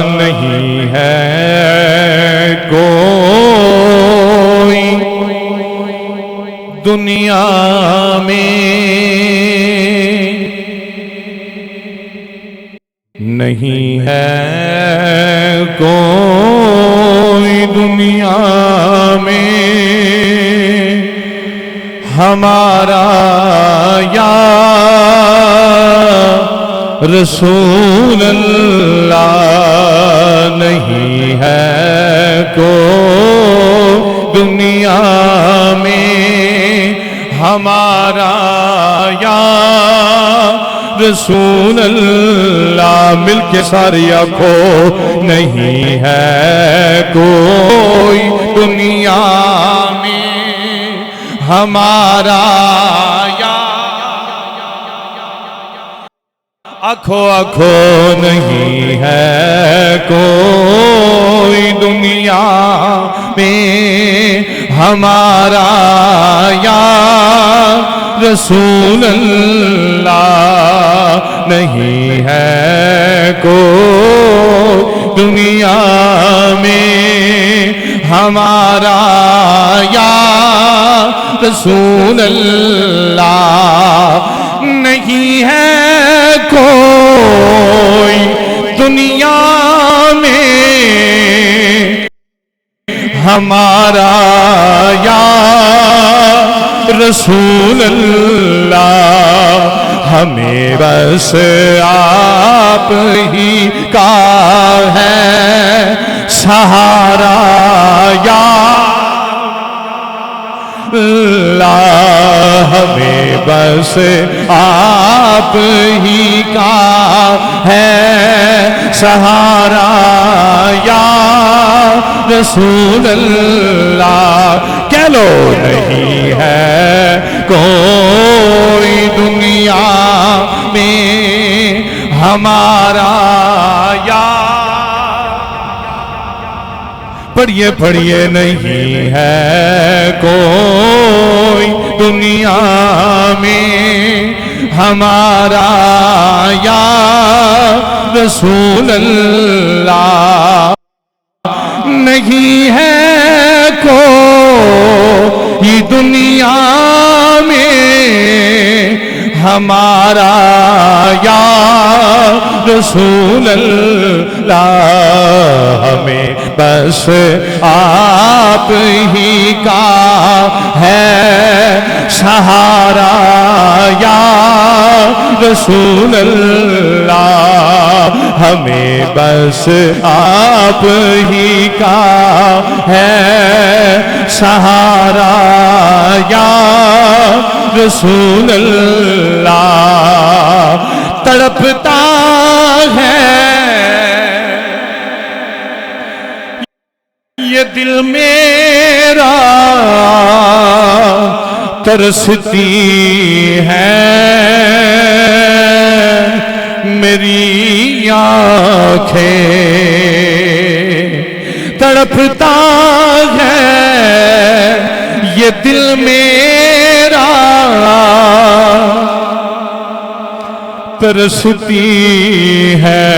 نہیں ہے کوئی دنیا میں، نہیں ہے کوئی دنیا میں ہمارا یا رسول اللہ، نہیں ہے کوئی دنیا میں ہمارا یا رسول اللہ۔ مل کے ساری آنکھوں، نہیں ہے کوئی دنیا میں ہمارا یا آنکھوں نہیں ہے کوئی دنیا میں ہمارا یا رسول اللہ، نہیں ہے کوئی دنیا میں ہمارا یا رسول اللہ، نہیں ہے کوئی دنیا میں ہمارا یا رسول اللہ، ہمیں بس آپ ہی کا ہے سہارا یا اللہ، ہمیں بس آپ ہی کا ہے سہارا یا رسول اللہ۔ کہہ لو، نہیں ہے کوئی دنیا میں ہمارا یا پڑھیے پڑھیے، نہیں ہے کوئی دنیا میں ہمارا یا رسول اللہ، نہیں ہے کوئی دنیا میں ہمارا یا رسول اللہ، ہمیں بس آپ ہی کا ہے سہارا یا رسول اللہ، ہمیں بس آپ ہی کا ہے سہارا یا رسول اللہ۔ تڑپتا ہے یہ دل میرا، ترستی ہے میری آنکھیں، تڑپتا ہے یہ دل میرا، ترستی ہے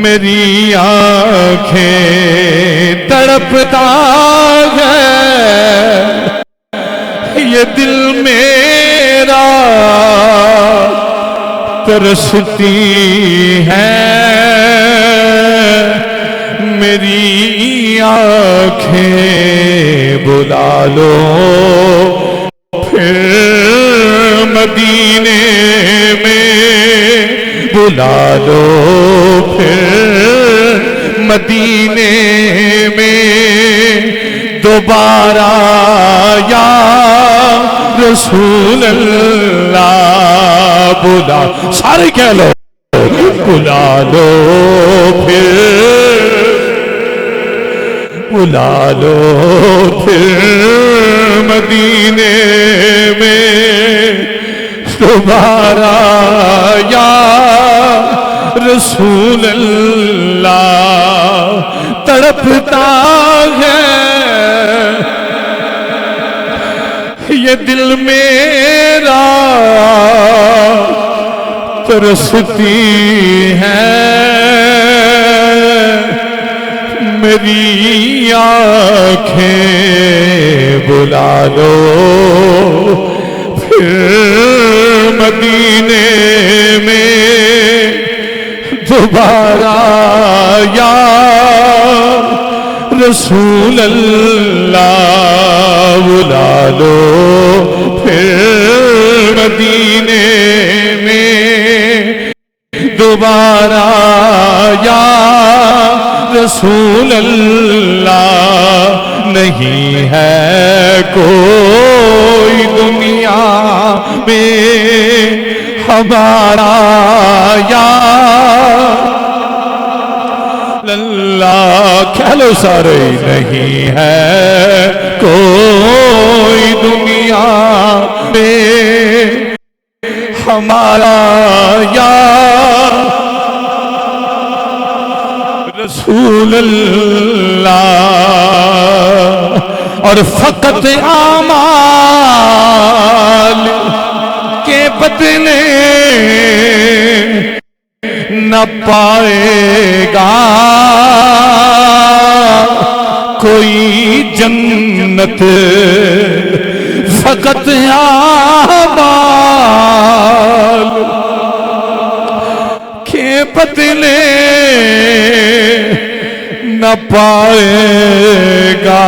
میری آنکھیں، تڑپتا ہے یہ دل میرا، ترستی ہے میری آنکھیں، بلا لو پھر مدینے میں، بلا لو پھر مدینے میں دوبارہ یا رسول اللہ، بلا سارے کہہ لو، بلا لو پھر، بلا لو پھر مدینے میں دوبارہ یا رسول اللہ۔ تڑپتا ہے یہ دل میرا، ترستی ہے میری آنکھیں، بلا لو پھر مدینے میں دوبارہ یا رسول اللہ، بلا لو پھر مدینے میں دوبارہ یا رسول اللہ۔ نہیں ہے کوئی دنیا میں ہمارا یا اللہ، کہہ لو سارے، نہیں ہے کوئی دنیا میں ہمارا یا رسول اللہ۔ اور فقط اعمال کے بدلے نہ پائے گا کوئی جنت، فقط اعمال کے بدلے نہ پائے گا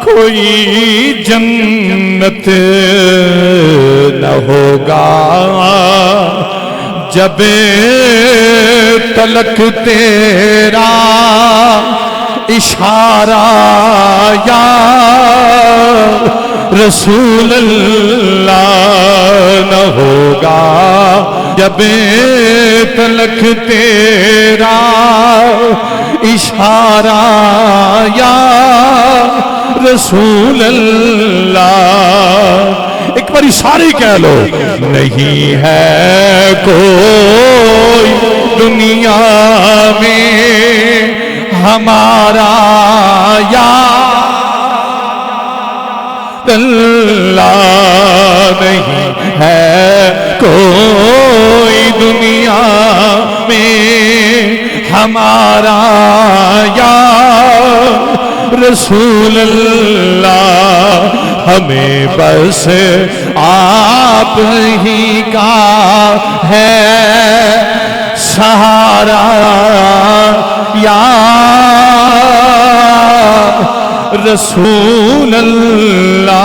کوئی جنت، نہ ہوگا جب تلک تیرا اشارہ یا رسول اللہ، نہ ہوگا جب تلک تیرا اشارہ یا رسول اللہ۔ ایک بار ساری کہہ لو، نہیں ہے کوئی دنیا میں ہمارا یا اللہ، نہیں ہے کوئی دنیا میں ہمارا یا رسول اللہ۔ ہمیں بس آپ ہی کا ہے سہارا یا رسول اللہ۔